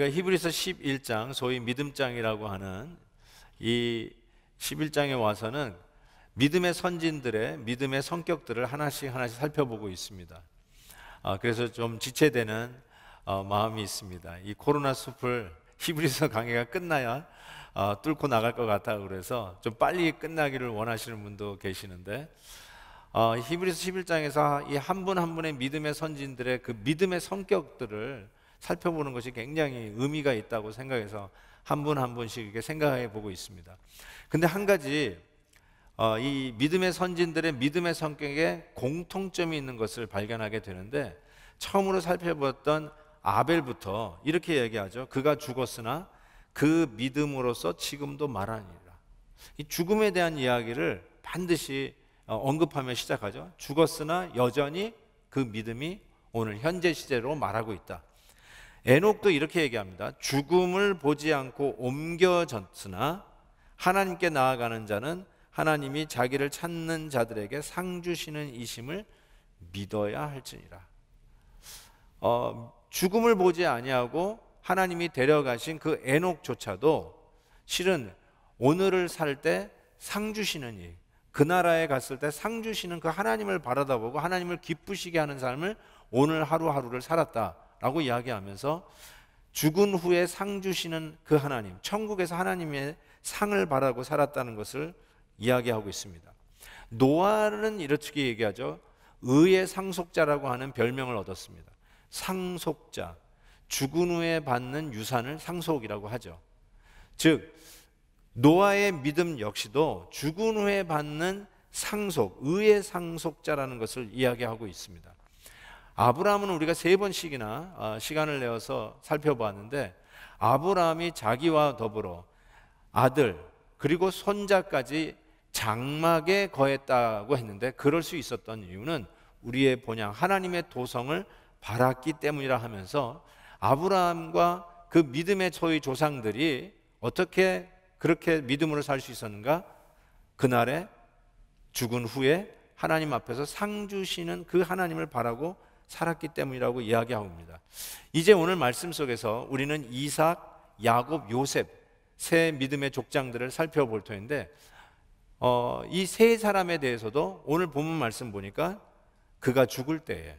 우리가 히브리서 11장, 소위 믿음장이라고 하는 이 11장에 와서는 믿음의 선진들의 믿음의 성격들을 하나씩 살펴보고 있습니다. 그래서 좀 지체되는 마음이 있습니다. 이 코로나 숲을 히브리서 강의가 끝나야 뚫고 나갈 것 같아 그래서 좀 빨리 끝나기를 원하시는 분도 계시는데, 히브리서 11장에서 이 한 분 한 분의 믿음의 선진들의 그 믿음의 성격들을 살펴보는 것이 굉장히 의미가 있다고 생각해서 한 분 한 분씩 이렇게 생각해 보고 있습니다. 근데 한 가지 이 믿음의 선진들의 믿음의 성격에 공통점이 있는 것을 발견하게 되는데, 처음으로 살펴봤던 아벨부터 이렇게 얘기하죠. 그가 죽었으나 그 믿음으로써 지금도 말하니라. 이 죽음에 대한 이야기를 반드시 언급하며 시작하죠. 죽었으나 여전히 그 믿음이 오늘 현재 시제로 말하고 있다. 에녹도 이렇게 얘기합니다. 죽음을 보지 않고 옮겨졌으나 하나님께 나아가는 자는 하나님이 자기를 찾는 자들에게 상 주시는 이심을 믿어야 할지니라. 죽음을 보지 아니하고 하나님이 데려가신 그 에녹조차도 실은 오늘을 살 때 상 주시는 일, 그 나라에 갔을 때 상 주시는 그 하나님을 바라다보고 하나님을 기쁘시게 하는 삶을 오늘 하루하루를 살았다라고 이야기하면서 죽은 후에 상 주시는 그 하나님, 천국에서 하나님의 상을 바라고 살았다는 것을 이야기하고 있습니다. 노아는 이렇게 얘기하죠. 의의 상속자라고 하는 별명을 얻었습니다. 상속자, 죽은 후에 받는 유산을 상속이라고 하죠. 즉 노아의 믿음 역시도 죽은 후에 받는 상속, 의의 상속자라는 것을 이야기하고 있습니다. 아브라함은 우리가 3번씩이나 시간을 내어서 살펴보았는데, 아브라함이 자기와 더불어 아들 그리고 손자까지 장막에 거했다고 했는데, 그럴 수 있었던 이유는 우리의 본향 하나님의 도성을 바랐기 때문이라 하면서, 아브라함과 그 믿음의 소위 조상들이 어떻게 그렇게 믿음으로 살 수 있었는가? 그날에 죽은 후에 하나님 앞에서 상 주시는 그 하나님을 바라고 살았기 때문이라고 이야기하고 있습니다. 이제 오늘 말씀 속에서 우리는 이삭, 야곱, 요셉 세 믿음의 족장들을 살펴볼 터인데, 이 세 사람에 대해서도 오늘 본문 말씀 보니까 그가 죽을 때에,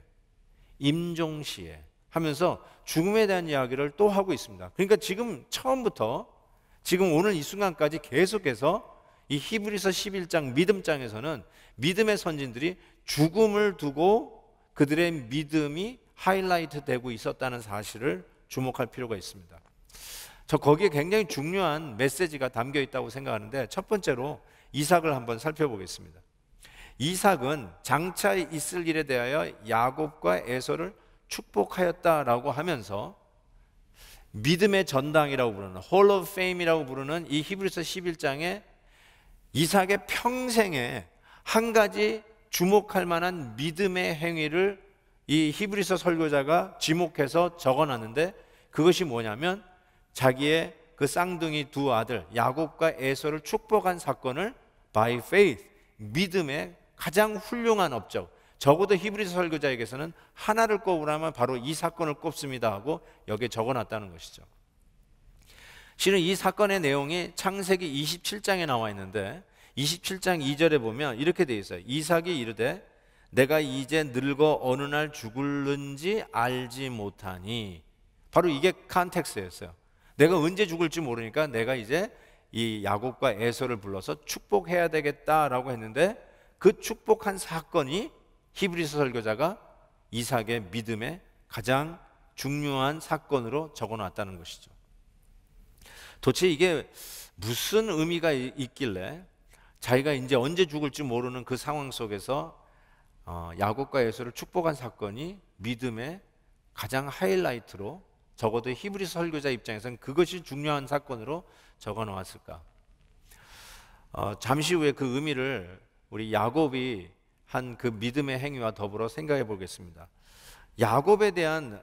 임종시에 하면서 죽음에 대한 이야기를 또 하고 있습니다. 그러니까 지금 처음부터 지금 오늘 이 순간까지 계속해서 이 히브리서 11장 믿음장에서는 믿음의 선진들이 죽음을 두고 그들의 믿음이 하이라이트 되고 있었다는 사실을 주목할 필요가 있습니다. 저 거기에 굉장히 중요한 메시지가 담겨 있다고 생각하는데, 첫 번째로 이삭을 한번 살펴보겠습니다. 이삭은 장차 있을 일에 대하여 야곱과 에서를 축복하였다라고 하면서 믿음의 전당이라고 부르는 홀 오브 페임이라고 부르는 이 히브리서 11장에 이삭의 평생에 한 가지 주목할 만한 믿음의 행위를 이 히브리서 설교자가 지목해서 적어놨는데, 그것이 뭐냐면 자기의 그 쌍둥이 두 아들 야곱과 에서를 축복한 사건을 by faith, 믿음의 가장 훌륭한 업적, 적어도 히브리서 설교자에게서는 하나를 꼽으라면 바로 이 사건을 꼽습니다 하고 여기에 적어놨다는 것이죠. 실은 이 사건의 내용이 창세기 27장에 나와 있는데, 27장 2절에 보면 이렇게 되어 있어요. 이삭이 이르되 내가 이제 늙어 어느 날 죽을는지 알지 못하니. 바로 이게 컨텍스트였어요. 내가 언제 죽을지 모르니까 내가 이제 이 야곱과 에서를 불러서 축복해야 되겠다라고 했는데, 그 축복한 사건이 히브리서 설교자가 이삭의 믿음의 가장 중요한 사건으로 적어놨다는 것이죠. 도대체 이게 무슨 의미가 있길래 자기가 이제 언제 죽을지 모르는 그 상황 속에서 야곱과 에서를 축복한 사건이 믿음의 가장 하이라이트로, 적어도 히브리서 설교자 입장에서는 그것이 중요한 사건으로 적어놓았을까? 잠시 후에 그 의미를 우리 야곱이 한 그 믿음의 행위와 더불어 생각해 보겠습니다. 야곱에 대한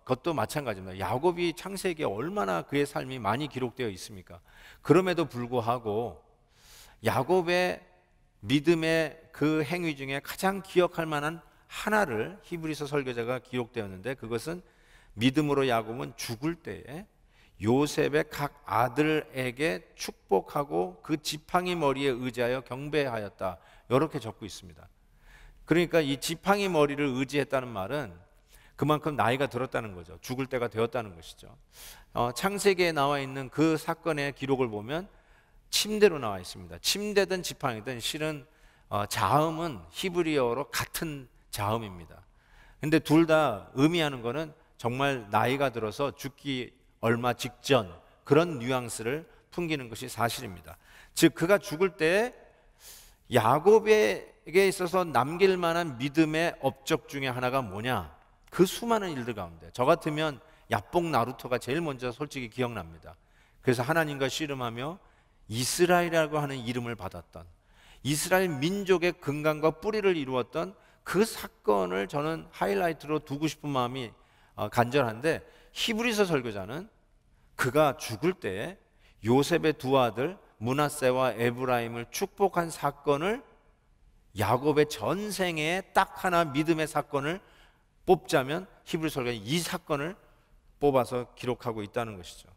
것도 마찬가지입니다. 야곱이 창세기에 얼마나 그의 삶이 많이 기록되어 있습니까? 그럼에도 불구하고 야곱의 믿음의 그 행위 중에 가장 기억할 만한 하나를 히브리서 설교자가 기록되었는데, 그것은 믿음으로 야곱은 죽을 때에 요셉의 각 아들에게 축복하고 그 지팡이 머리에 의지하여 경배하였다. 이렇게 적고 있습니다. 그러니까 이 지팡이 머리를 의지했다는 말은 그만큼 나이가 들었다는 거죠. 죽을 때가 되었다는 것이죠. 창세기에 나와 있는 그 사건의 기록을 보면 침대로 나와 있습니다. 침대든 지팡이든 실은 자음은 히브리어로 같은 자음입니다. 근데 둘 다 의미하는 거는 정말 나이가 들어서 죽기 얼마 직전 그런 뉘앙스를 풍기는 것이 사실입니다. 즉 그가 죽을 때 야곱에게 있어서 남길 만한 믿음의 업적 중에 하나가 뭐냐? 그 수많은 일들 가운데 저 같으면 야뽕 나루토가 제일 먼저 솔직히 기억납니다. 그래서 하나님과 씨름하며 이스라엘이라고 하는 이름을 받았던 이스라엘 민족의 근간과 뿌리를 이루었던 그 사건을 저는 하이라이트로 두고 싶은 마음이 간절한데, 히브리서 설교자는 그가 죽을 때 요셉의 두 아들 므낫세와 에브라임을 축복한 사건을 야곱의 전생에 딱 하나 믿음의 사건을 뽑자면 히브리 설교자는 이 사건을 뽑아서 기록하고 있다는 것이죠.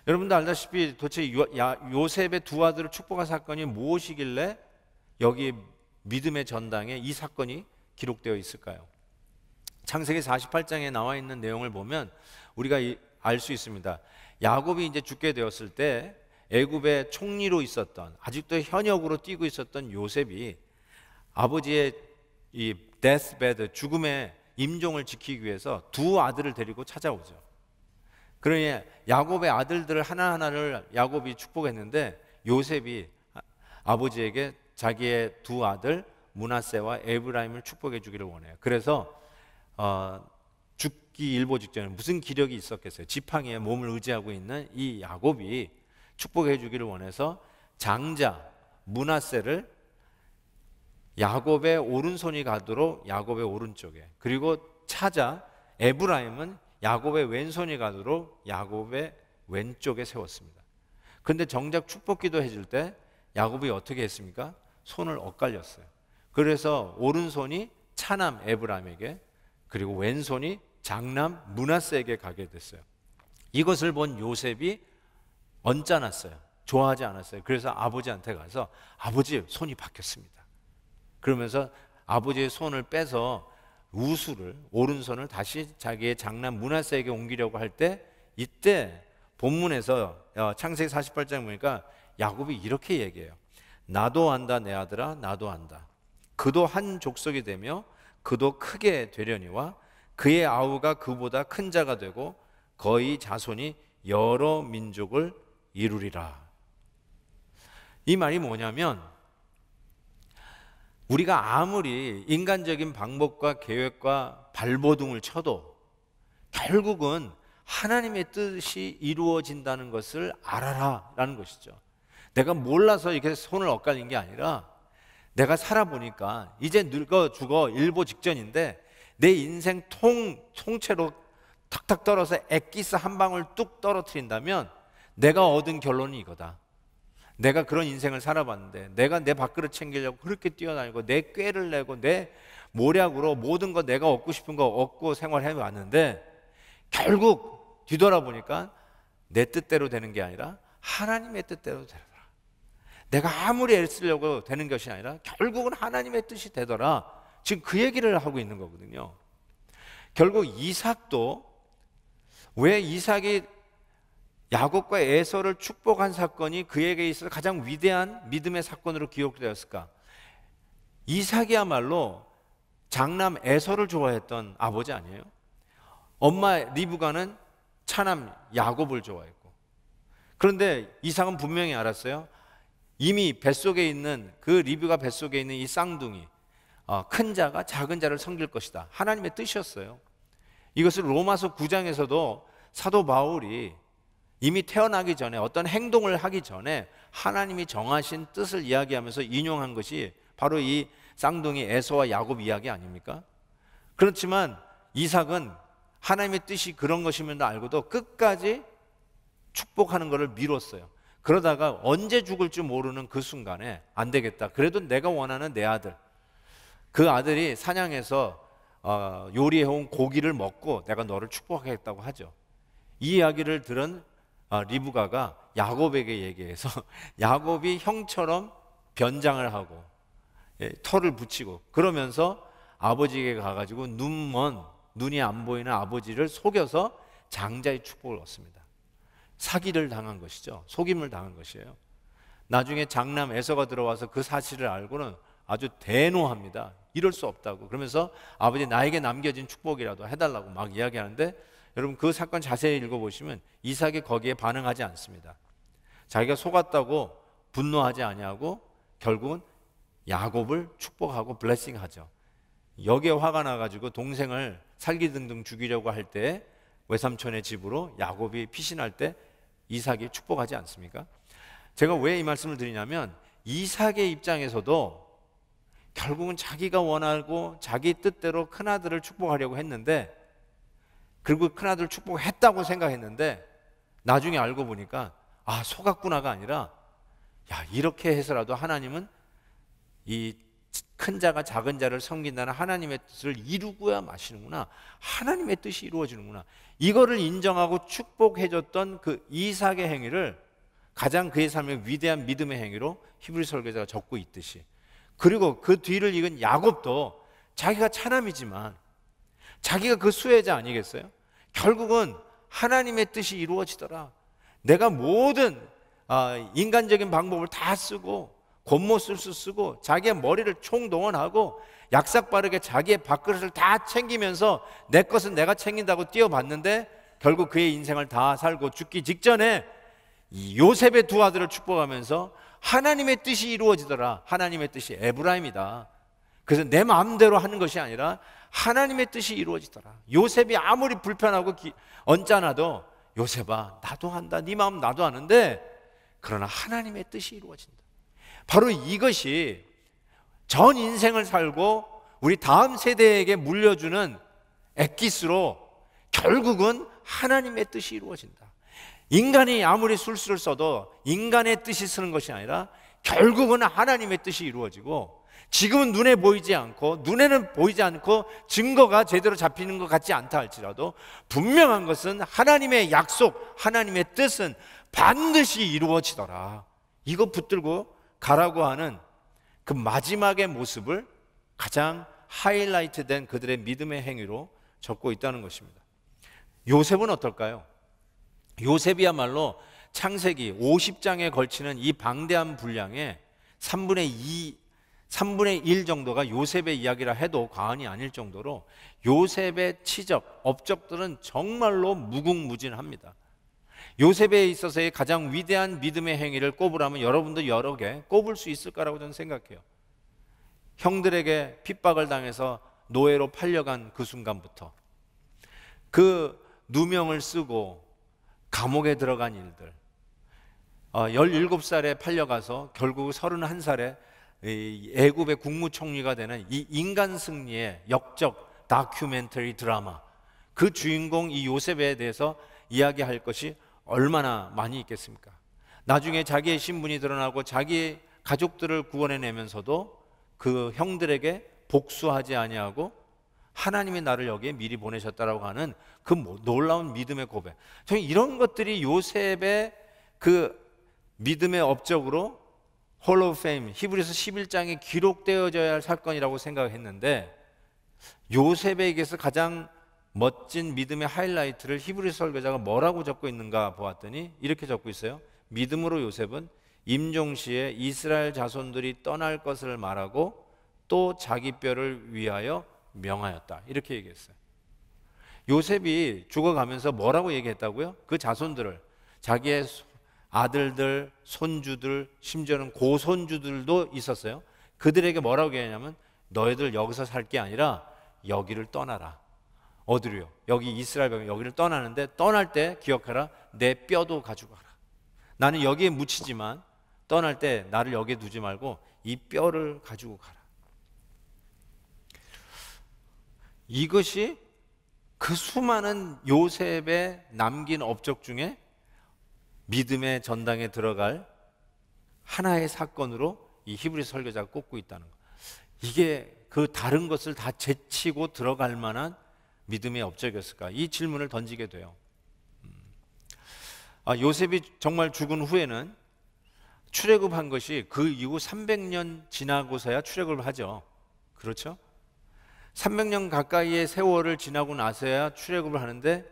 여러분도 알다시피 도대체 요셉의 두 아들을 축복한 사건이 무엇이길래 여기 믿음의 전당에 이 사건이 기록되어 있을까요? 창세기 48장에 나와 있는 내용을 보면 우리가 알 수 있습니다. 야곱이 이제 죽게 되었을 때 애굽의 총리로 있었던, 아직도 현역으로 뛰고 있었던 요셉이 아버지의 이 데스베드, 죽음의 임종을 지키기 위해서 두 아들을 데리고 찾아오죠. 그러니 야곱의 아들들을 하나하나를 야곱이 축복했는데 요셉이 아버지에게 자기의 두 아들 므낫세와 에브라임을 축복해 주기를 원해요. 그래서 죽기 일보 직전에 무슨 기력이 있었겠어요? 지팡이에 몸을 의지하고 있는 이 야곱이 축복해 주기를 원해서 장자 므낫세를 야곱의 오른손이 가도록 야곱의 오른쪽에, 그리고 차자 에브라임은 야곱의 왼손이 가도록 야곱의 왼쪽에 세웠습니다. 그런데 정작 축복기도 해줄 때 야곱이 어떻게 했습니까? 손을 엇갈렸어요. 그래서 오른손이 차남 에브라임에게, 그리고 왼손이 장남 므낫세에게 가게 됐어요. 이것을 본 요셉이 언짢았어요. 좋아하지 않았어요. 그래서 아버지한테 가서 아버지, 손이 바뀌었습니다. 그러면서 아버지의 손을 빼서 우수를, 오른손을 다시 자기의 장남 므낫세에게 옮기려고 할 때, 이때 본문에서 창세기 48장 보니까 야곱이 이렇게 얘기해요. 나도 안다 내 아들아, 나도 안다. 그도 한 족속이 되며 그도 크게 되려니와 그의 아우가 그보다 큰 자가 되고 거의 자손이 여러 민족을 이루리라. 이 말이 뭐냐면, 우리가 아무리 인간적인 방법과 계획과 발버둥을 쳐도 결국은 하나님의 뜻이 이루어진다는 것을 알아라 라는 것이죠. 내가 몰라서 이렇게 손을 엇갈린 게 아니라 내가 살아보니까 이제 늙어 죽어 일보 직전인데 내 인생 통째로 탁탁 떨어서 액기스 한 방울 뚝 떨어뜨린다면 내가 얻은 결론이 이거다. 내가 그런 인생을 살아봤는데 내가 내 밥그릇 챙기려고 그렇게 뛰어다니고 내 꾀를 내고 내 모략으로 모든 거 내가 얻고 싶은 거 얻고 생활해왔는데 결국 뒤돌아보니까 내 뜻대로 되는 게 아니라 하나님의 뜻대로 되더라. 내가 아무리 애쓰려고 되는 것이 아니라 결국은 하나님의 뜻이 되더라. 지금 그 얘기를 하고 있는 거거든요. 결국 이삭도, 왜 이삭이 야곱과 에서를 축복한 사건이 그에게 있어서 가장 위대한 믿음의 사건으로 기록되었을까? 이삭이야말로 장남 에서를 좋아했던 아버지 아니에요? 엄마 리브가는 차남 야곱을 좋아했고, 그런데 이삭은 분명히 알았어요. 이미 뱃속에 있는 그 리브가 뱃속에 있는 이 쌍둥이, 큰 자가 작은 자를 섬길 것이다. 하나님의 뜻이었어요. 이것을 로마서 9장에서도 사도 바울이 이미 태어나기 전에 어떤 행동을 하기 전에 하나님이 정하신 뜻을 이야기하면서 인용한 것이 바로 이 쌍둥이 에서와 야곱 이야기 아닙니까? 그렇지만 이삭은 하나님의 뜻이 그런 것이면도 알고도 끝까지 축복하는 것을 미뤘어요. 그러다가 언제 죽을지 모르는 그 순간에 안 되겠다. 그래도 내가 원하는 내 아들, 그 아들이 사냥해서 요리해온 고기를 먹고 내가 너를 축복하겠다고 하죠. 이 이야기를 들은 리브가가 야곱에게 얘기해서 야곱이 형처럼 변장을 하고 털을 붙이고 그러면서 아버지에게 가가지고 눈이 안 보이는 아버지를 속여서 장자의 축복을 얻습니다. 사기를 당한 것이죠. 속임을 당한 것이에요. 나중에 장남 에서가 들어와서 그 사실을 알고는 아주 대노합니다. 이럴 수 없다고. 그러면서 아버지 나에게 남겨진 축복이라도 해달라고 막 이야기하는데, 여러분 그 사건 자세히 읽어보시면 이삭이 거기에 반응하지 않습니다. 자기가 속았다고 분노하지 아니하고 결국은 야곱을 축복하고 블레싱하죠. 여기에 화가 나가지고 동생을 살기등등 죽이려고 할 때 외삼촌의 집으로 야곱이 피신할 때 이삭이 축복하지 않습니까? 제가 왜 이 말씀을 드리냐면 이삭의 입장에서도 결국은 자기가 원하고 자기 뜻대로 큰아들을 축복하려고 했는데, 그리고 큰아들을 축복했다고 생각했는데 나중에 알고 보니까 속았구나가 아니라 이렇게 해서라도 하나님은 이 큰 자가 작은 자를 섬긴다는 하나님의 뜻을 이루고야 마시는구나, 하나님의 뜻이 이루어지는구나, 이거를 인정하고 축복해줬던 그 이삭의 행위를 가장 그의 삶의 위대한 믿음의 행위로 히브리 설교자가 적고 있듯이, 그리고 그 뒤를 이은 야곱도 자기가 차남이지만 자기가 그 수혜자 아니겠어요? 결국은 하나님의 뜻이 이루어지더라. 내가 모든 인간적인 방법을 다 쓰고 곤모술수 쓰고 자기의 머리를 총동원하고 약삭빠르게 자기의 밥그릇을 다 챙기면서 내 것은 내가 챙긴다고 뛰어봤는데 결국 그의 인생을 다 살고 죽기 직전에 이 요셉의 두 아들을 축복하면서 하나님의 뜻이 이루어지더라. 하나님의 뜻이 에브라임이다. 그래서 내 마음대로 하는 것이 아니라 하나님의 뜻이 이루어지더라. 요셉이 아무리 불편하고 언짢아도 요셉아 나도 한다, 네 마음 나도 아는데 그러나 하나님의 뜻이 이루어진다. 바로 이것이 전 인생을 살고 우리 다음 세대에게 물려주는 엑기스로 결국은 하나님의 뜻이 이루어진다. 인간이 아무리 술수를 써도 인간의 뜻이 쓰는 것이 아니라 결국은 하나님의 뜻이 이루어지고, 지금은 눈에 보이지 않고 눈에는 보이지 않고 증거가 제대로 잡히는 것 같지 않다 할지라도 분명한 것은 하나님의 약속, 하나님의 뜻은 반드시 이루어지더라. 이거 붙들고 가라고 하는 그 마지막의 모습을 가장 하이라이트된 그들의 믿음의 행위로 적고 있다는 것입니다. 요셉은 어떨까요? 요셉이야말로 창세기 50장에 걸치는 이 방대한 분량의 3분의 1 정도가 요셉의 이야기라 해도 과언이 아닐 정도로 요셉의 치적, 업적들은 정말로 무궁무진합니다. 요셉에 있어서의 가장 위대한 믿음의 행위를 꼽으라면 여러분도 여러 개 꼽을 수 있을 거라고 저는 생각해요. 형들에게 핍박을 당해서 노예로 팔려간 그 순간부터 그 누명을 쓰고 감옥에 들어간 일들, 17살에 팔려가서 결국 31살에 애굽의 국무총리가 되는 이 인간 승리의 역적 다큐멘터리 드라마, 그 주인공 이 요셉에 대해서 이야기할 것이 얼마나 많이 있겠습니까? 나중에 자기의 신분이 드러나고 자기의 가족들을 구원해내면서도 그 형들에게 복수하지 아니하고 하나님이 나를 여기에 미리 보내셨다라고 하는 그 놀라운 믿음의 고백, 저는 이런 것들이 요셉의 그 믿음의 업적으로 홀 오브 페임, 히브리서 11장에 기록되어져야 할 사건이라고 생각했는데, 요셉에게서 가장 멋진 믿음의 하이라이트를 히브리 설교자가 뭐라고 적고 있는가 보았더니 이렇게 적고 있어요. 믿음으로 요셉은 임종시에 이스라엘 자손들이 떠날 것을 말하고 또 자기 뼈를 위하여 명하였다, 이렇게 얘기했어요. 요셉이 죽어가면서 뭐라고 얘기했다고요? 그 자손들을, 자기의 아들들, 손주들, 심지어는 고손주들도 있었어요. 그들에게 뭐라고 얘기하냐면 너희들 여기서 살 게 아니라 여기를 떠나라. 어디로요? 여기 이스라엘 백성 여기를 떠나는데 떠날 때 기억하라, 내 뼈도 가지고 가라. 나는 여기에 묻히지만 떠날 때 나를 여기에 두지 말고 이 뼈를 가지고 가라. 이것이 그 수많은 요셉의 남긴 업적 중에 믿음의 전당에 들어갈 하나의 사건으로 이 히브리 설교자가 꼽고 있다는 것. 이게 그 다른 것을 다 제치고 들어갈 만한 믿음의 업적이었을까? 이 질문을 던지게 돼요. 요셉이 정말 죽은 후에는 출애굽한 것이 그 이후 300년 지나고서야 출애굽을 하죠. 그렇죠? 300년 가까이의 세월을 지나고 나서야 출애굽을 하는데,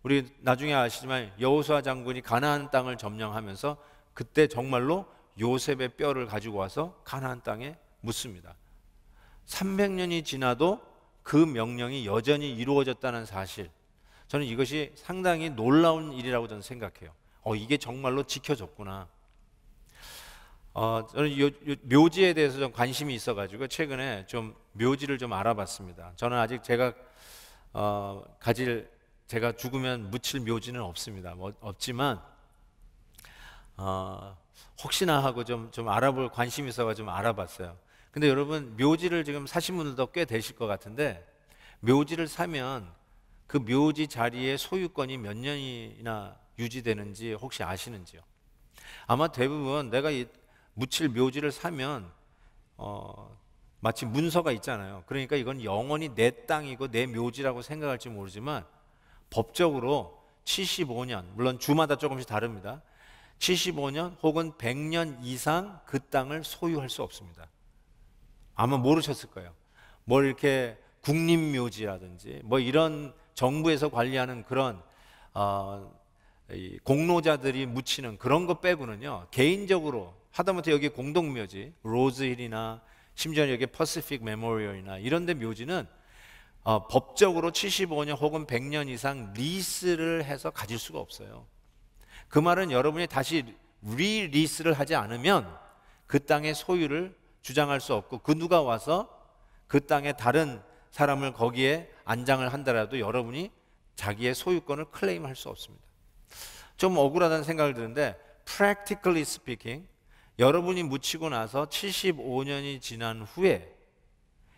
우리 나중에 아시지만 여호수아 장군이 가나안 땅을 점령하면서 그때 정말로 요셉의 뼈를 가지고 와서 가나안 땅에 묻습니다. 300년이 지나도 그 명령이 여전히 이루어졌다는 사실, 저는 이것이 상당히 놀라운 일이라고 저는 생각해요. 이게 정말로 지켜졌구나. 저는 묘지에 대해서 좀 관심이 있어가지고 최근에 좀 묘지를 좀 알아봤습니다. 저는 아직 제가 죽으면 묻힐 묘지는 없습니다. 없지만 혹시나 하고 좀 알아볼 관심이 있어가 좀 알아봤어요. 근데 여러분, 묘지를 지금 사신 분들도 꽤 되실 것 같은데, 묘지를 사면 그 묘지 자리의 소유권이 몇 년이나 유지되는지 혹시 아시는지요? 아마 대부분 내가 이 묻힐 묘지를 사면 마치 문서가 있잖아요. 그러니까 이건 영원히 내 땅이고 내 묘지라고 생각할지 모르지만, 법적으로 75년, 물론 주마다 조금씩 다릅니다. 75년 혹은 100년 이상 그 땅을 소유할 수 없습니다. 아마 모르셨을 거예요. 뭐 이렇게 국립묘지라든지 뭐 이런 정부에서 관리하는 그런 이 공로자들이 묻히는 그런 거 빼고는요, 개인적으로 하다못해 여기 공동묘지 로즈힐이나 심지어 여기 퍼시픽 메모리얼이나 이런 데 묘지는 법적으로 75년 혹은 100년 이상 리스를 해서 가질 수가 없어요. 그 말은 여러분이 다시 리리스를 하지 않으면 그 땅의 소유를 주장할 수 없고, 그 누가 와서 그 땅에 다른 사람을 거기에 안장을 한다라도 여러분이 자기의 소유권을 클레임할 수 없습니다. 좀 억울하다는 생각을 드는데, practically speaking, 여러분이 묻히고 나서 75년이 지난 후에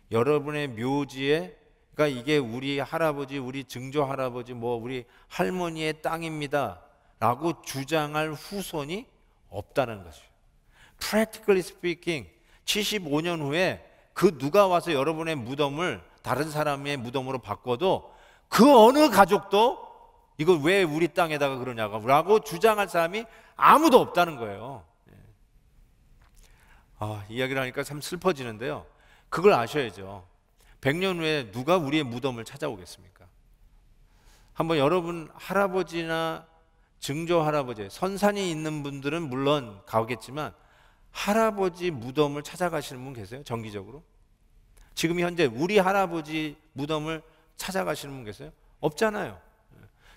여러분의 묘지에, 그러니까 이게 우리 할아버지, 우리 증조 할아버지, 뭐 우리 할머니의 땅입니다 라고 주장할 후손이 없다는 것이죠. Practically speaking, 75년 후에 그 누가 와서 여러분의 무덤을 다른 사람의 무덤으로 바꿔도 그 어느 가족도 이걸 왜 우리 땅에다가 그러냐고 주장할 사람이 아무도 없다는 거예요. 이야기를 하니까 참 슬퍼지는데요, 그걸 아셔야죠. 100년 후에 누가 우리의 무덤을 찾아오겠습니까? 한번 여러분 할아버지나 증조 할아버지, 선산이 있는 분들은 물론 가겠지만 할아버지 무덤을 찾아가시는 분 계세요? 정기적으로? 지금 현재 우리 할아버지 무덤을 찾아가시는 분 계세요? 없잖아요.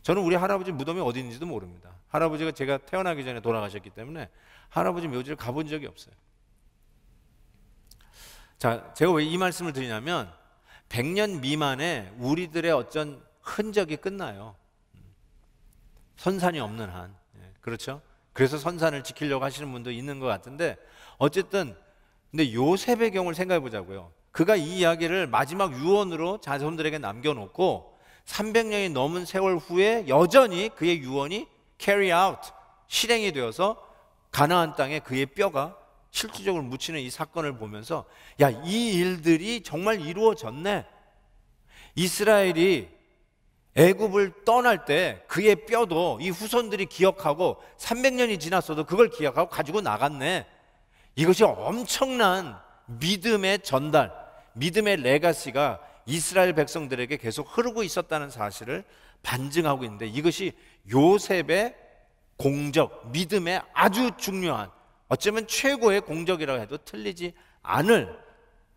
저는 우리 할아버지 무덤이 어디 있는지도 모릅니다. 할아버지가 제가 태어나기 전에 돌아가셨기 때문에 할아버지 묘지를 가본 적이 없어요. 자, 제가 왜 이 말씀을 드리냐면 100년 미만에 우리들의 어떤 흔적이 끝나요. 선산이 없는 한. 그렇죠? 그래서 선산을 지키려고 하시는 분도 있는 것 같은데, 어쨌든 근데 요셉의 경우를 생각해 보자고요. 그가 이 이야기를 마지막 유언으로 자손들에게 남겨놓고 300년이 넘은 세월 후에 여전히 그의 유언이 carry out, 실행이 되어서 가나안 땅에 그의 뼈가 실질적으로 묻히는 이 사건을 보면서, 야, 이 일들이 정말 이루어졌네. 이스라엘이 애굽을 떠날 때 그의 뼈도 이 후손들이 기억하고 300년이 지났어도 그걸 기억하고 가지고 나갔네. 이것이 엄청난 믿음의 전달, 믿음의 레가시가 이스라엘 백성들에게 계속 흐르고 있었다는 사실을 반증하고 있는데, 이것이 요셉의 공적, 믿음의 아주 중요한, 어쩌면 최고의 공적이라고 해도 틀리지 않을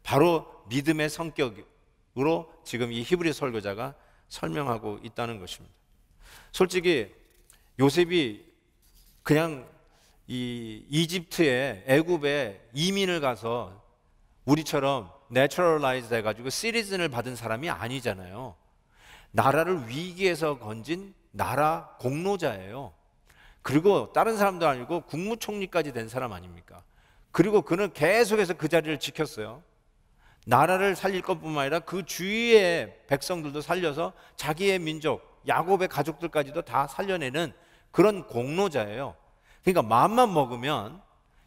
바로 믿음의 성격으로 지금 이 히브리 설교자가 설명하고 있다는 것입니다. 솔직히 요셉이 그냥 이 이집트에, 애굽에 이민을 가서 우리처럼 내추럴라이즈 해가지고 시리즌을 받은 사람이 아니잖아요. 나라를 위기에서 건진 나라 공로자예요. 그리고 다른 사람도 아니고 국무총리까지 된 사람 아닙니까? 그리고 그는 계속해서 그 자리를 지켰어요. 나라를 살릴 것뿐만 아니라 그 주위의 백성들도 살려서 자기의 민족, 야곱의 가족들까지도 다 살려내는 그런 공로자예요. 그러니까 마음만 먹으면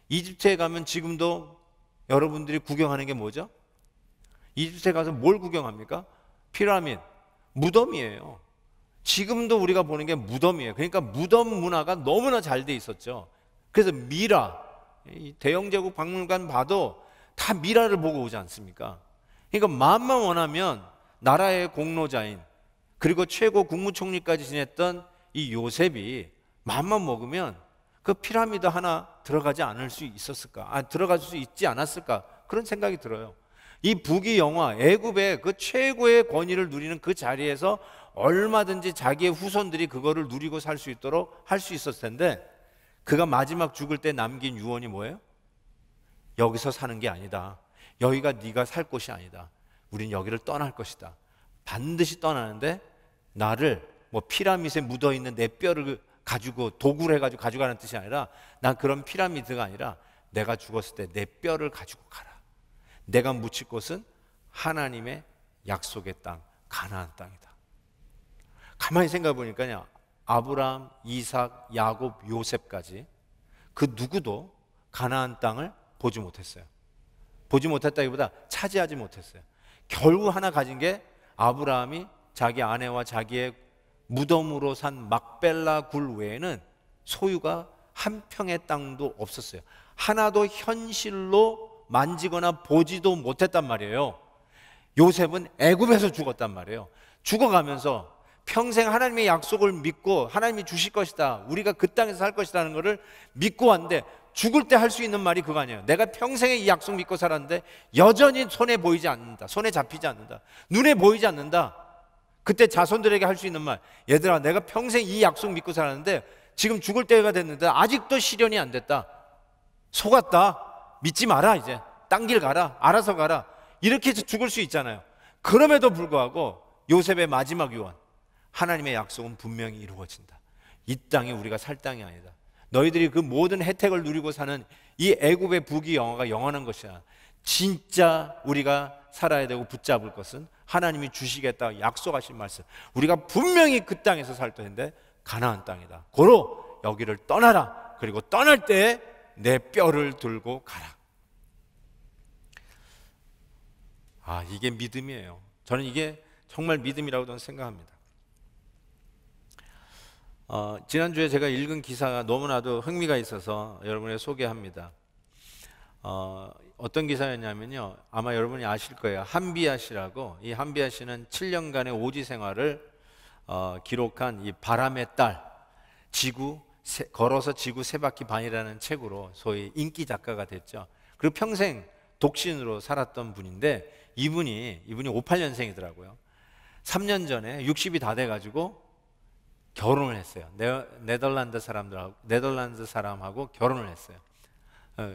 이집트에 가면 지금도 여러분들이 구경하는 게 뭐죠? 이집트에 가서 뭘 구경합니까? 피라미드, 무덤이에요. 지금도 우리가 보는 게 무덤이에요. 그러니까 무덤 문화가 너무나 잘 돼 있었죠. 그래서 미라, 대영제국 박물관 봐도 다 미라를 보고 오지 않습니까? 그러니까 마음만 원하면 나라의 공로자인 그리고 최고 국무총리까지 지냈던 이 요셉이 마음만 먹으면 그 피라미드 하나 들어가지 않을 수 있었을까? 들어갈 수 있지 않았을까? 그런 생각이 들어요. 이 부귀영화, 애굽의 그 최고의 권위를 누리는 그 자리에서 얼마든지 자기의 후손들이 그거를 누리고 살 수 있도록 할 수 있었을 텐데, 그가 마지막 죽을 때 남긴 유언이 뭐예요? 여기서 사는 게 아니다. 여기가 네가 살 곳이 아니다. 우린 여기를 떠날 것이다. 반드시 떠나는데 나를 뭐 피라미드에 묻어있는 내 뼈를 가지고 도구를 해가지고 가져가는 뜻이 아니라, 난 그런 피라미드가 아니라 내가 죽었을 때 내 뼈를 가지고 가라. 내가 묻힐 곳은 하나님의 약속의 땅, 가나안 땅이다. 가만히 생각해 보니까요, 아브라함, 이삭, 야곱, 요셉까지 그 누구도 가나안 땅을 보지 못했어요. 보지 못했다기보다 차지하지 못했어요. 결국 하나 가진 게 아브라함이 자기 아내와 자기의 무덤으로 산 막벨라 굴 외에는 소유가 한 평의 땅도 없었어요. 하나도 현실로 만지거나 보지도 못했단 말이에요. 요셉은 애굽에서 죽었단 말이에요. 죽어가면서 평생 하나님의 약속을 믿고 하나님이 주실 것이다, 우리가 그 땅에서 살 것이라는 것을 믿고 왔는데, 죽을 때 할 수 있는 말이 그거 아니에요. 내가 평생에 이 약속 믿고 살았는데 여전히 손에 보이지 않는다, 손에 잡히지 않는다, 눈에 보이지 않는다. 그때 자손들에게 할 수 있는 말, 얘들아 내가 평생 이 약속 믿고 살았는데 지금 죽을 때가 됐는데 아직도 실현이 안 됐다. 속았다. 믿지 마라. 이제 딴 길 가라. 알아서 가라. 이렇게 해서 죽을 수 있잖아요. 그럼에도 불구하고 요셉의 마지막 유언, 하나님의 약속은 분명히 이루어진다. 이 땅이 우리가 살 땅이 아니다. 너희들이 그 모든 혜택을 누리고 사는 이 애굽의 부귀영화가 영원한 것이야. 진짜 우리가 살아야 되고 붙잡을 것은 하나님이 주시겠다 약속하신 말씀, 우리가 분명히 그 땅에서 살 텐데 가나안 땅이다. 고로 여기를 떠나라. 그리고 떠날 때 내 뼈를 들고 가라. 이게 믿음이에요. 저는 이게 정말 믿음이라고 저는 생각합니다. 지난주에 제가 읽은 기사가 너무나도 흥미가 있어서 여러분에게 소개합니다. 어떤 기사였냐면요, 아마 여러분이 아실 거예요. 한비아 씨라고, 이 한비아 씨는 7년간의 오지 생활을 기록한 이 바람의 딸, 걸어서 지구 세 바퀴 반이라는 책으로 소위 인기 작가가 됐죠. 그리고 평생 독신으로 살았던 분인데, 이분이 58년생이더라고요. 3년 전에 60이 다 돼가지고 결혼을 했어요. 네덜란드 사람하고 결혼을 했어요.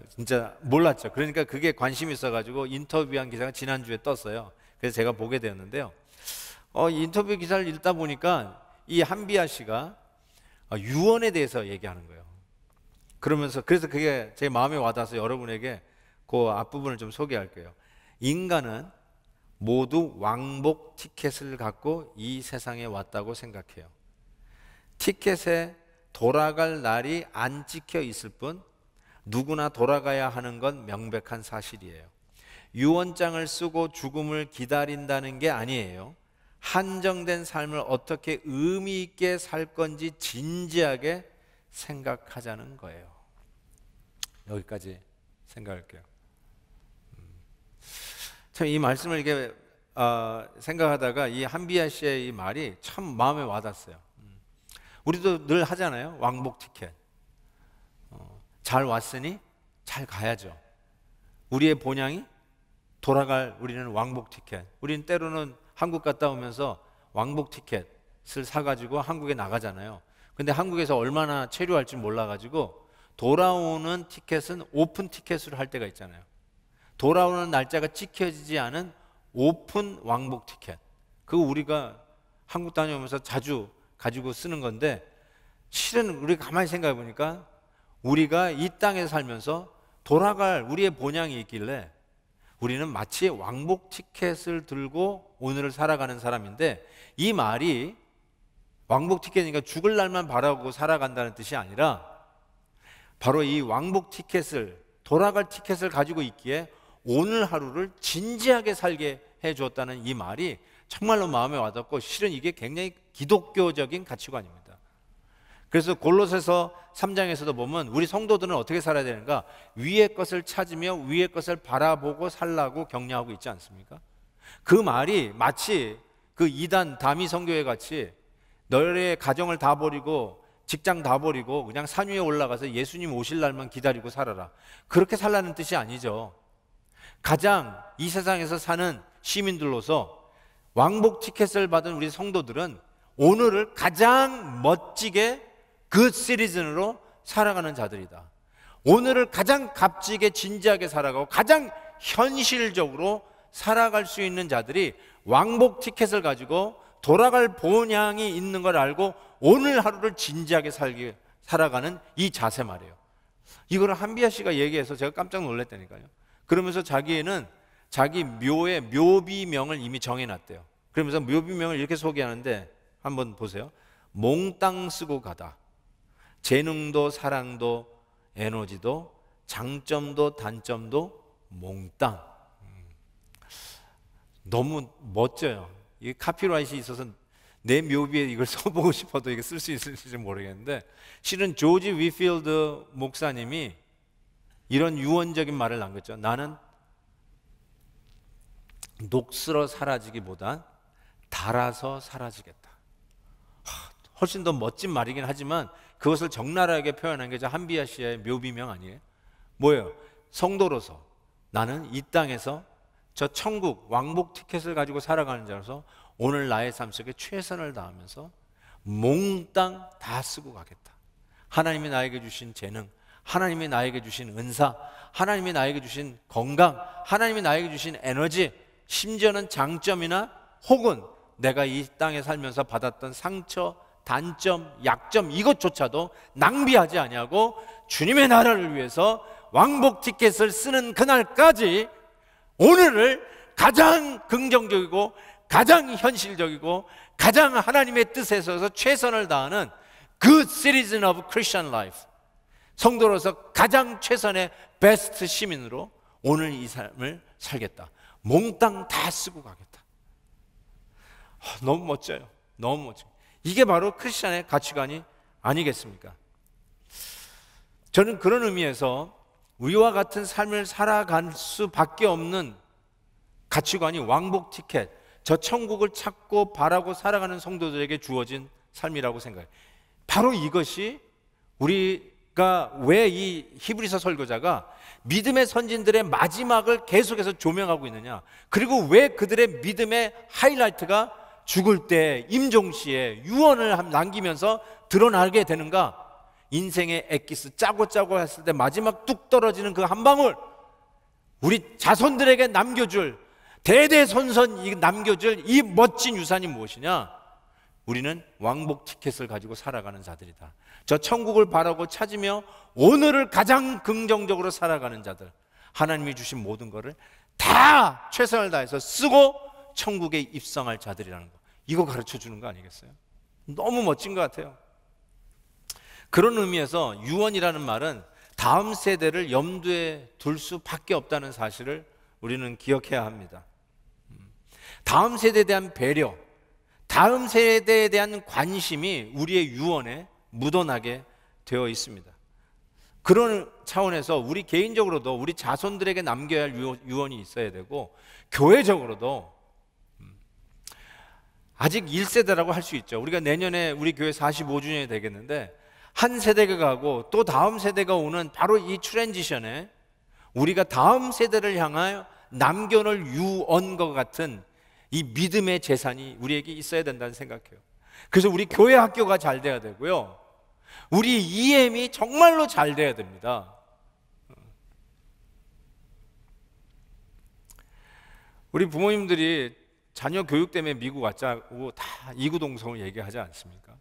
진짜 몰랐죠. 그러니까 그게 관심이 있어가지고 인터뷰한 기사가 지난주에 떴어요. 그래서 제가 보게 되었는데요, 인터뷰 기사를 읽다 보니까 이 한비아 씨가 유언에 대해서 얘기하는 거예요. 그래서 그게 제 마음에 와닿아서 여러분에게 그 앞부분을 좀 소개할게요. 인간은 모두 왕복 티켓을 갖고 이 세상에 왔다고 생각해요. 티켓에 돌아갈 날이 안 찍혀 있을 뿐 누구나 돌아가야 하는 건 명백한 사실이에요. 유언장을 쓰고 죽음을 기다린다는 게 아니에요. 한정된 삶을 어떻게 의미 있게 살 건지 진지하게 생각하자는 거예요. 여기까지 생각할게요. 참 이 말씀을 이렇게 생각하다가 이 한비아 씨의 이 말이 참 마음에 와닿았어요. 우리도 늘 하잖아요. 왕복 티켓. 잘 왔으니 잘 가야죠. 우리의 본향이 돌아갈 우리는 왕복 티켓. 우리는 때로는 한국 갔다 오면서 왕복 티켓을 사가지고 한국에 나가잖아요. 근데 한국에서 얼마나 체류할지 몰라가지고 돌아오는 티켓은 오픈 티켓으로 할 때가 있잖아요. 돌아오는 날짜가 찍혀지지 않은 오픈 왕복 티켓. 그거 우리가 한국 다녀오면서 자주 가지고 쓰는 건데, 실은 우리가 가만히 생각해 보니까 우리가 이 땅에 살면서 돌아갈 우리의 본향이 있길래 우리는 마치 왕복 티켓을 들고 오늘을 살아가는 사람인데, 이 말이 왕복 티켓이니까 죽을 날만 바라고 살아간다는 뜻이 아니라 바로 이 왕복 티켓을, 돌아갈 티켓을 가지고 있기에 오늘 하루를 진지하게 살게 해 주었다는 이 말이 정말로 마음에 와닿고 실은 이게 굉장히 기독교적인 가치관입니다. 그래서 골로새서 3장에서도 보면 우리 성도들은 어떻게 살아야 되는가? 위의 것을 찾으며 위의 것을 바라보고 살라고 격려하고 있지 않습니까? 그 말이 마치 그 이단 다미 선교회 같이 너의 가정을 다 버리고 직장 다 버리고 그냥 산 위에 올라가서 예수님 오실 날만 기다리고 살아라, 그렇게 살라는 뜻이 아니죠. 가장 이 세상에서 사는 시민들로서 왕복 티켓을 받은 우리 성도들은 오늘을 가장 멋지게 그 시리즌으로 살아가는 자들이다. 오늘을 가장 값지게 진지하게 살아가고 가장 현실적으로 살아갈 수 있는 자들이 왕복 티켓을 가지고 돌아갈 본향이 있는 걸 알고 오늘 하루를 진지하게 살아가는 이 자세 말이에요. 이거를 한비아 씨가 얘기해서 제가 깜짝 놀랐다니까요. 그러면서 자기는 자기 묘의 묘비명을 이미 정해놨대요. 그러면서 묘비명을 이렇게 소개하는데 한번 보세요. 몽땅 쓰고 가다. 재능도 사랑도 에너지도 장점도 단점도 몽땅. 너무 멋져요. 이 카피라이트이 있어서 내 묘비에 이걸 써보고 싶어도 이게 쓸 수 있을지 모르겠는데, 실은 조지 위필드 목사님이 이런 유언적인 말을 남겼죠. 나는 녹슬어 사라지기보단 달아서 사라지겠다. 훨씬 더 멋진 말이긴 하지만 그것을 적나라하게 표현한 게 저 한비아 씨의 묘비명 아니에요? 뭐예요? 성도로서 나는 이 땅에서 저 천국 왕복 티켓을 가지고 살아가는 자로서 오늘 나의 삶 속에 최선을 다하면서 몽땅 다 쓰고 가겠다. 하나님이 나에게 주신 재능, 하나님이 나에게 주신 은사, 하나님이 나에게 주신 건강, 하나님이 나에게 주신 에너지, 심지어는 장점이나 혹은 내가 이 땅에 살면서 받았던 상처, 단점, 약점, 이것조차도 낭비하지 아니하고 주님의 나라를 위해서 왕복 티켓을 쓰는 그날까지 오늘을 가장 긍정적이고 가장 현실적이고 가장 하나님의 뜻에 서서 최선을 다하는 그 시리즌 오브 크리스천 라이프, 성도로서 가장 최선의 베스트 시민으로 오늘 이 삶을 살겠다. 몽땅 다 쓰고 가겠다. 너무 멋져요. 너무 멋져요. 이게 바로 크리스천의 가치관이 아니겠습니까? 저는 그런 의미에서 위와 같은 삶을 살아갈 수밖에 없는 가치관이 왕복 티켓, 저 천국을 찾고 바라고 살아가는 성도들에게 주어진 삶이라고 생각해요. 바로 이것이 우리가 왜 이 히브리서 설교자가 믿음의 선진들의 마지막을 계속해서 조명하고 있느냐, 그리고 왜 그들의 믿음의 하이라이트가 죽을 때 임종시에 유언을 남기면서 드러나게 되는가? 인생의 엑기스 짜고 했을 때 마지막 뚝 떨어지는 그 한 방울, 우리 자손들에게 남겨줄, 대대손손 남겨줄 이 멋진 유산이 무엇이냐? 우리는 왕복 티켓을 가지고 살아가는 자들이다. 저 천국을 바라고 찾으며 오늘을 가장 긍정적으로 살아가는 자들, 하나님이 주신 모든 것을 다 최선을 다해서 쓰고 천국에 입성할 자들이라는 거, 이거 가르쳐 주는 거 아니겠어요? 너무 멋진 것 같아요. 그런 의미에서 유언이라는 말은 다음 세대를 염두에 둘 수밖에 없다는 사실을 우리는 기억해야 합니다. 다음 세대에 대한 배려, 다음 세대에 대한 관심이 우리의 유언에 묻어나게 되어 있습니다. 그런 차원에서 우리 개인적으로도 우리 자손들에게 남겨야 할 유언이 있어야 되고, 교회적으로도 아직 1세대라고 할 수 있죠. 우리가 내년에 우리 교회 45주년이 되겠는데 한 세대가 가고 또 다음 세대가 오는 바로 이 트랜지션에 우리가 다음 세대를 향하여 남겨놓을 유언과 같은 이 믿음의 재산이 우리에게 있어야 된다는 생각해요. 그래서 우리 교회 학교가 잘 돼야 되고요, 우리 EM이 정말로 잘 돼야 됩니다. 우리 부모님들이 자녀 교육 때문에 미국 왔자고 다 이구동성을 얘기하지 않습니까?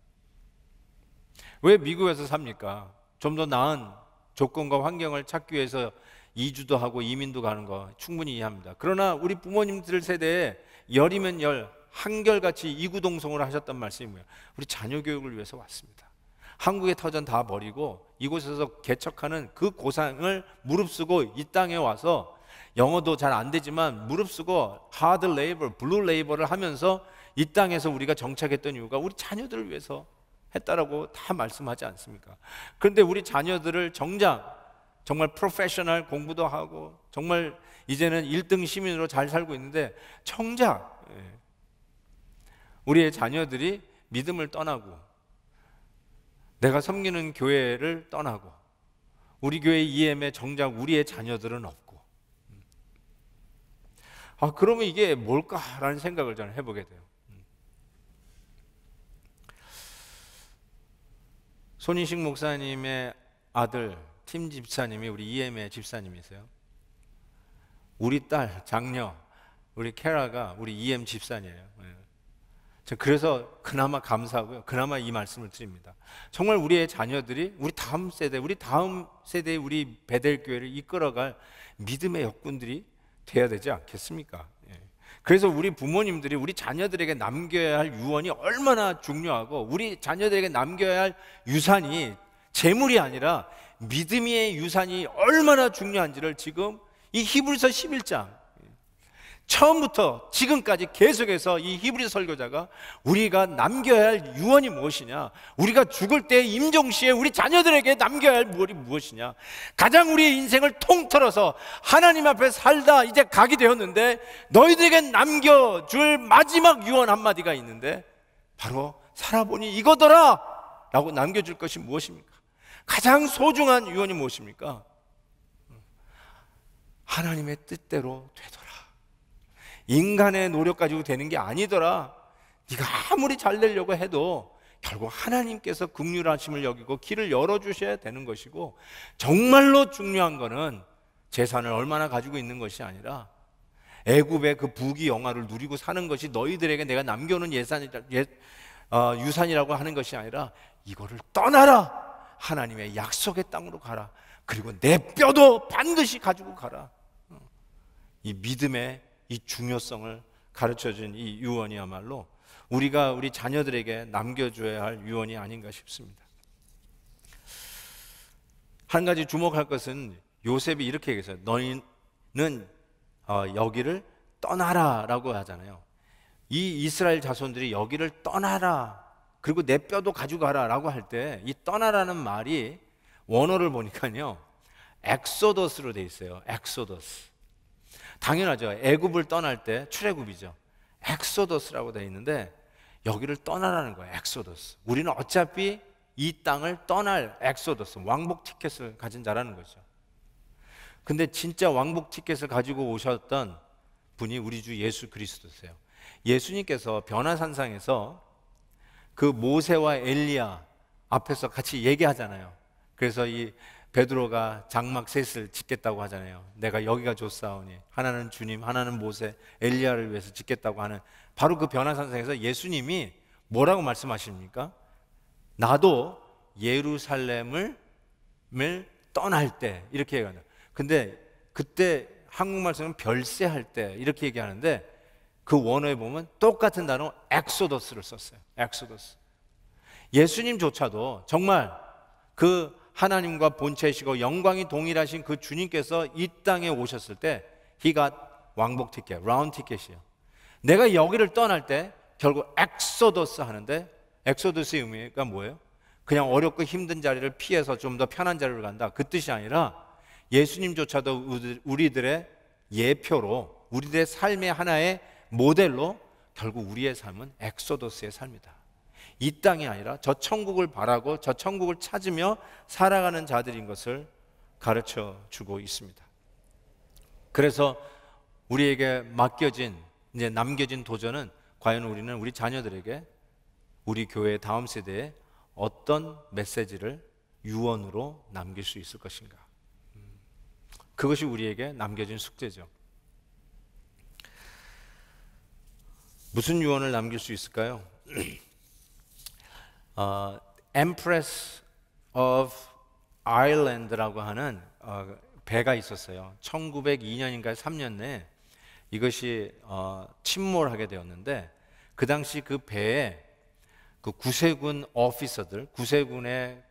왜 미국에서 삽니까? 좀 더 나은 조건과 환경을 찾기 위해서 이주도 하고 이민도 가는 거 충분히 이해합니다. 그러나 우리 부모님들 세대에 열이면 열, 한결같이 이구동성을 하셨던 말씀이 뭐예요? 우리 자녀 교육을 위해서 왔습니다. 한국의 터전 다 버리고 이곳에서 개척하는 그 고상을 무릅쓰고 이 땅에 와서 영어도 잘 안 되지만 무릅쓰고 하드 레이버, 블루 레이버를 하면서 이 땅에서 우리가 정착했던 이유가 우리 자녀들을 위해서 했다라고 다 말씀하지 않습니까? 그런데 우리 자녀들을 정말 프로페셔널 공부도 하고 정말 이제는 1등 시민으로 잘 살고 있는데 정작 우리의 자녀들이 믿음을 떠나고 내가 섬기는 교회를 떠나고 우리 교회 EM에 정작 우리의 자녀들은 없고, 그러면 이게 뭘까라는 생각을 저는 해보게 돼요. 손인식 목사님의 아들 팀 집사님이 우리 EM의 집사님이세요. 우리 딸 장녀 우리 캐라가 우리 EM 집사니에요. 그래서 그나마 감사하고요, 그나마 이 말씀을 드립니다. 정말 우리의 자녀들이 우리 다음 세대의 우리 베델 교회를 이끌어갈 믿음의 역군들이 돼야 되지 않겠습니까? 그래서 우리 부모님들이 우리 자녀들에게 남겨야 할 유언이 얼마나 중요하고 우리 자녀들에게 남겨야 할 유산이 재물이 아니라 믿음의 유산이 얼마나 중요한지를 지금 이 히브리서 11장 처음부터 지금까지 계속해서 이 히브리 설교자가 우리가 남겨야 할 유언이 무엇이냐, 우리가 죽을 때 임종시에 우리 자녀들에게 남겨야 할 무언이 무엇이냐, 가장 우리의 인생을 통틀어서 하나님 앞에 살다 이제 각이 되었는데 너희들에게 남겨줄 마지막 유언 한마디가 있는데 바로 살아보니 이거더라 라고 남겨줄 것이 무엇입니까? 가장 소중한 유언이 무엇입니까? 하나님의 뜻대로 되더라. 인간의 노력 가지고 되는 게 아니더라. 네가 아무리 잘 되려고 해도 결국 하나님께서 긍휼하심을 여기고 길을 열어주셔야 되는 것이고, 정말로 중요한 거는 재산을 얼마나 가지고 있는 것이 아니라 애굽의 그 부귀 영화를 누리고 사는 것이 너희들에게 내가 남겨놓은 유산이라고 하는 것이 아니라 이거를 떠나라, 하나님의 약속의 땅으로 가라, 그리고 내 뼈도 반드시 가지고 가라. 이 믿음의 이 중요성을 가르쳐준 이 유언이야말로 우리가 우리 자녀들에게 남겨줘야 할 유언이 아닌가 싶습니다. 한 가지 주목할 것은 요셉이 이렇게 얘기했어요. 너희는 여기를 떠나라 라고 하잖아요. 이 이스라엘 자손들이 여기를 떠나라, 그리고 내 뼈도 가져가라 라고 할 때 이 떠나라는 말이 원어를 보니까요 엑소더스로 돼 있어요. 엑소더스. 당연하죠. 애굽을 떠날 때 출애굽이죠. 엑소더스라고 되어 있는데 여기를 떠나라는 거예요. 엑소더스. 우리는 어차피 이 땅을 떠날 엑소더스, 왕복 티켓을 가진 자라는 거죠. 근데 진짜 왕복 티켓을 가지고 오셨던 분이 우리 주 예수 그리스도세요. 예수님께서 변화산상에서 그 모세와 엘리야 앞에서 같이 얘기하잖아요. 그래서 이 베드로가 장막 셋을 짓겠다고 하잖아요. 내가 여기가 좋사오니, 하나는 주님, 하나는 모세, 엘리야를 위해서 짓겠다고 하는 바로 그 변화산상에서 예수님이 뭐라고 말씀하십니까? 나도 예루살렘을 떠날 때, 이렇게 얘기하는. 근데 그때 한국말 쓰면 별세할 때 이렇게 얘기하는데 그 원어에 보면 똑같은 단어 엑소더스를 썼어요. 엑소더스. 예수님조차도 정말 그 하나님과 본체이시고 영광이 동일하신 그 주님께서 이 땅에 오셨을 때 He got 왕복 티켓, 라운드 티켓이에요. 내가 여기를 떠날 때 결국 엑소더스 하는데, 엑소더스의 의미가 뭐예요? 그냥 어렵고 힘든 자리를 피해서 좀 더 편한 자리로 간다, 그 뜻이 아니라 예수님조차도 우리들의 예표로, 우리들의 삶의 하나의 모델로 결국 우리의 삶은 엑소더스의 삶이다. 이 땅이 아니라 저 천국을 바라고 저 천국을 찾으며 살아가는 자들인 것을 가르쳐 주고 있습니다. 그래서 우리에게 맡겨진, 이제 남겨진 도전은 과연 우리는 우리 자녀들에게 우리 교회의 다음 세대에 어떤 메시지를 유언으로 남길 수 있을 것인가. 그것이 우리에게 남겨진 숙제죠. 무슨 유언을 남길 수 있을까요? Empress of Ireland라고 하는 배가 있었어요. 1902년인가 3년에 이것이 침몰하게 되었는데, 그 당시 그 배에 그 구세군 오피서들, 구세군의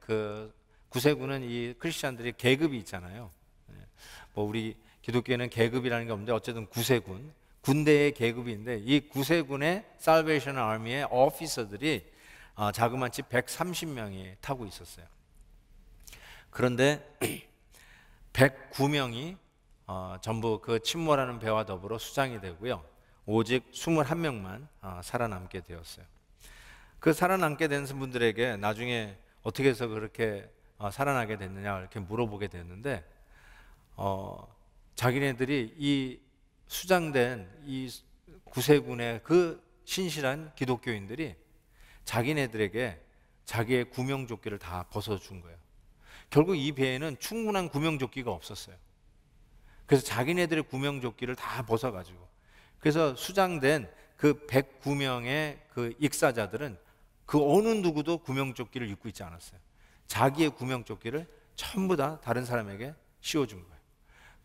구세군은 이 크리스천들이 계급이 있잖아요. 뭐 우리 기독교에는 계급이라는 게 없는데 어쨌든 구세군, 군대의 계급인데 이 구세군의 살베이션 아미의 오피서들이 자그마치 130명이 타고 있었어요. 그런데 109명이 전부 그 침몰하는 배와 더불어 수장이 되고요. 오직 21명만 살아남게 되었어요. 그 살아남게 된 분들에게 나중에 어떻게 해서 그렇게 살아나게 됐느냐 이렇게 물어보게 됐는데 자기네들이 이 수장된 이 구세군의 그 신실한 기독교인들이 자기네들에게 자기의 구명조끼를 다 벗어준 거예요. 결국 이 배에는 충분한 구명조끼가 없었어요. 그래서 자기네들의 구명조끼를 다 벗어가지고, 그래서 수장된 그 109명의 그 익사자들은 그 어느 누구도 구명조끼를 입고 있지 않았어요. 자기의 구명조끼를 전부 다 다른 사람에게 씌워준 거예요.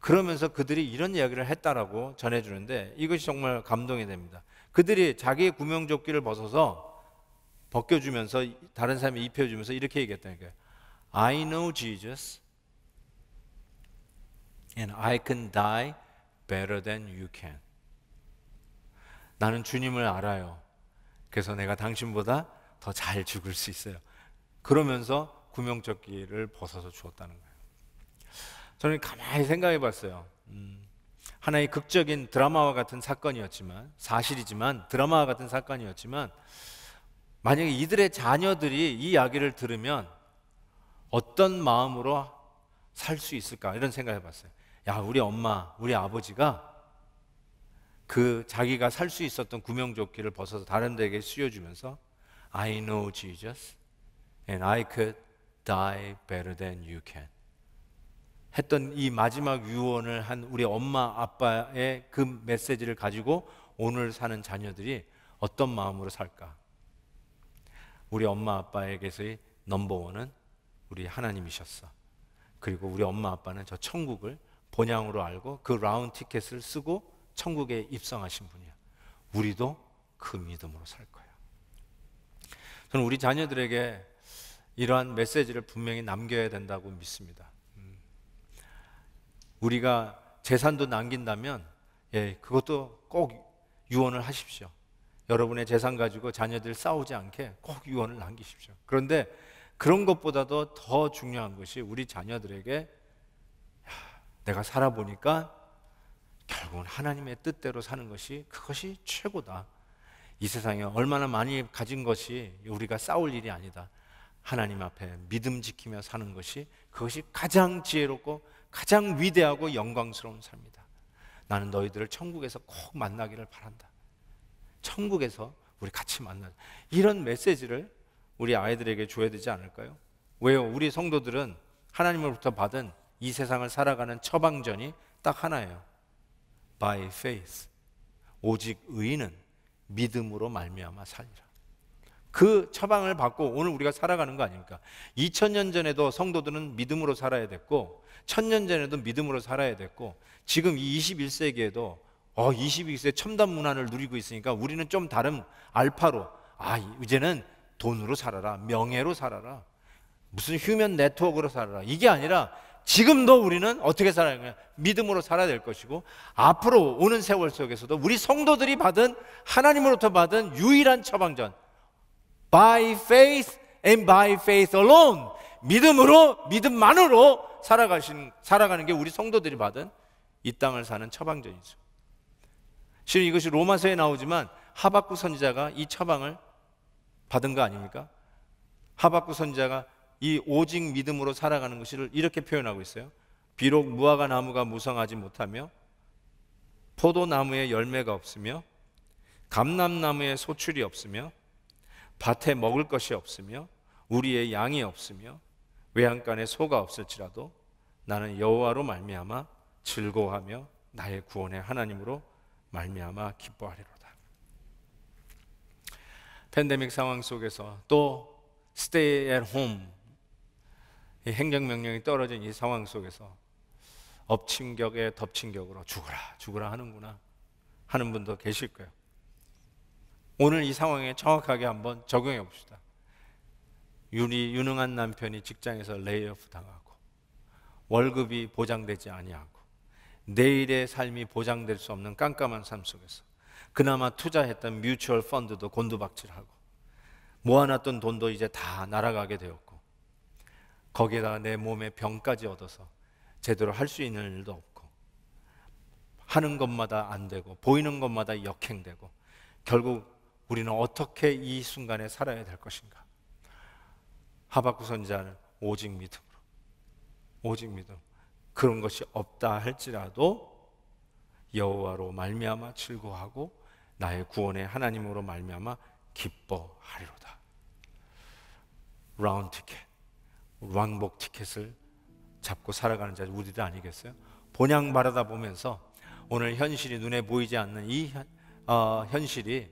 그러면서 그들이 이런 이야기를 했다라고 전해주는데 이것이 정말 감동이 됩니다. 그들이 자기의 구명조끼를 벗겨주면서 다른 사람이 입혀주면서 이렇게 얘기했다는 거예요. I know Jesus and I can die better than you can. 나는 주님을 알아요. 그래서 내가 당신보다 더 잘 죽을 수 있어요. 그러면서 구명조끼를 벗어서 주었다는 거예요. 저는 가만히 생각해 봤어요. 하나의 극적인 드라마와 같은 사건이었지만, 사실이지만 드라마와 같은 사건이었지만, 만약에 이들의 자녀들이 이 이야기를 들으면 어떤 마음으로 살 수 있을까 이런 생각을 해봤어요. 야, 우리 엄마, 우리 아버지가 그 자기가 살 수 있었던 구명조끼를 벗어서 다른 데에게 씌워주면서 I know Jesus and I could die better than you can 했던 이 마지막 유언을 한 우리 엄마 아빠의 그 메시지를 가지고 오늘 사는 자녀들이 어떤 마음으로 살까? 우리 엄마 아빠에게서의 넘버원은 우리 하나님이셨어. 그리고 우리 엄마 아빠는 저 천국을 본향으로 알고 그 라운드 티켓을 쓰고 천국에 입성하신 분이야. 우리도 그 믿음으로 살 거야. 저는 우리 자녀들에게 이러한 메시지를 분명히 남겨야 된다고 믿습니다. 우리가 재산도 남긴다면 그것도 꼭 유언을 하십시오. 여러분의 재산 가지고 자녀들 싸우지 않게 꼭 유언을 남기십시오. 그런데 그런 것보다도 더 중요한 것이 우리 자녀들에게 내가 살아보니까 결국은 하나님의 뜻대로 사는 것이 그것이 최고다. 이 세상에 얼마나 많이 가진 것이 우리가 싸울 일이 아니다. 하나님 앞에 믿음 지키며 사는 것이 그것이 가장 지혜롭고 가장 위대하고 영광스러운 삶이다. 나는 너희들을 천국에서 꼭 만나기를 바란다. 천국에서 우리 같이 만나자. 이런 메시지를 우리 아이들에게 줘야 되지 않을까요? 왜요? 우리 성도들은 하나님으로부터 받은 이 세상을 살아가는 처방전이 딱 하나예요. By faith. 오직 의인은 믿음으로 말미암아 살리라. 그 처방을 받고 오늘 우리가 살아가는 거 아닙니까? 2000년 전에도 성도들은 믿음으로 살아야 됐고 1000년 전에도 믿음으로 살아야 됐고 지금 이 21세기에도 22세기 첨단 문화를 누리고 있으니까 우리는 좀 다른 알파로 이제는 돈으로 살아라, 명예로 살아라, 무슨 휴먼 네트워크로 살아라, 이게 아니라 지금도 우리는 어떻게 살아야 하냐? 믿음으로 살아야 될 것이고 앞으로 오는 세월 속에서도 우리 성도들이 받은 하나님으로부터 받은 유일한 처방전 By faith and by faith alone, 믿음으로, 믿음만으로 살아가는 게 우리 성도들이 받은 이 땅을 사는 처방전이죠. 실은 이것이 로마서에 나오지만 하박국 선지자가 이 처방을 받은 거 아닙니까? 하박국 선지자가 이 오직 믿음으로 살아가는 것을 이렇게 표현하고 있어요. 비록 무화과 나무가 무성하지 못하며 포도나무에 열매가 없으며 감람나무에 소출이 없으며 밭에 먹을 것이 없으며 우리의 양이 없으며 외양간에 소가 없을지라도 나는 여호와로 말미암아 즐거워하며 나의 구원의 하나님으로 말미암아 기뻐하리로다. 팬데믹 상황 속에서 또 stay at home 이 행정명령이 떨어진 이 상황 속에서 엎친격에 덮친격으로 죽으라 하는구나 하는 분도 계실 거예요. 오늘 이 상황에 정확하게 한번 적용해 봅시다. 유능한 남편이 직장에서 레이오프 당하고 월급이 보장되지 아니하고 내일의 삶이 보장될 수 없는 깜깜한 삶 속에서 그나마 투자했던 뮤추얼 펀드도 곤두박질하고 모아놨던 돈도 이제 다 날아가게 되었고, 거기에다가 내 몸에 병까지 얻어서 제대로 할 수 있는 일도 없고, 하는 것마다 안 되고 보이는 것마다 역행되고, 결국 우리는 어떻게 이 순간에 살아야 될 것인가? 하박국 선지자는 오직 믿음으로, 오직 믿음, 그런 것이 없다 할지라도 여호와로 말미암아 즐거워하고 나의 구원의 하나님으로 말미암아 기뻐하리로다. 라운드 티켓, 왕복 티켓을 잡고 살아가는 자 우리들 아니겠어요? 본향 바라다 보면서 오늘 현실이 눈에 보이지 않는 이 현실이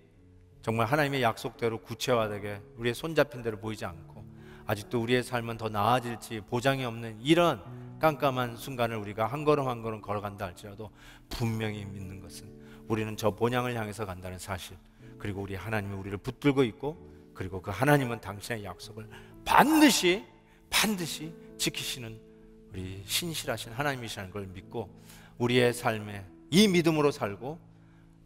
정말 하나님의 약속대로 구체화되게 우리의 손잡힌 대로 보이지 않고 아직도 우리의 삶은 더 나아질지 보장이 없는 이런 깜깜한 순간을 우리가 한 걸음 한 걸음 걸어간다 할지라도 분명히 믿는 것은 우리는 저 본향을 향해서 간다는 사실, 그리고 우리 하나님이 우리를 붙들고 있고, 그리고 그 하나님은 당신의 약속을 반드시 지키시는 우리 신실하신 하나님이시라는 걸 믿고 우리의 삶에 이 믿음으로 살고,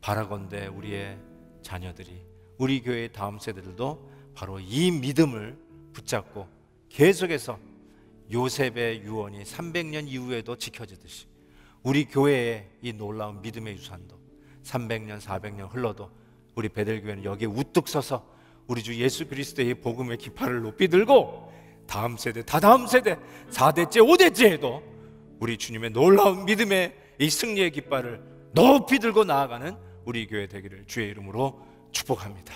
바라건대 우리의 자녀들이, 우리 교회의 다음 세대들도 바로 이 믿음을 붙잡고 계속해서 요셉의 유언이 300년 이후에도 지켜지듯이 우리 교회의 이 놀라운 믿음의 유산도 300년 400년 흘러도 우리 베델교회는 여기에 우뚝 서서 우리 주 예수 그리스도의 복음의 깃발을 높이 들고 다음 세대, 다다음 세대, 4대째 5대째에도 우리 주님의 놀라운 믿음의 이 승리의 깃발을 높이 들고 나아가는 우리 교회 되기를 주의 이름으로 축복합니다.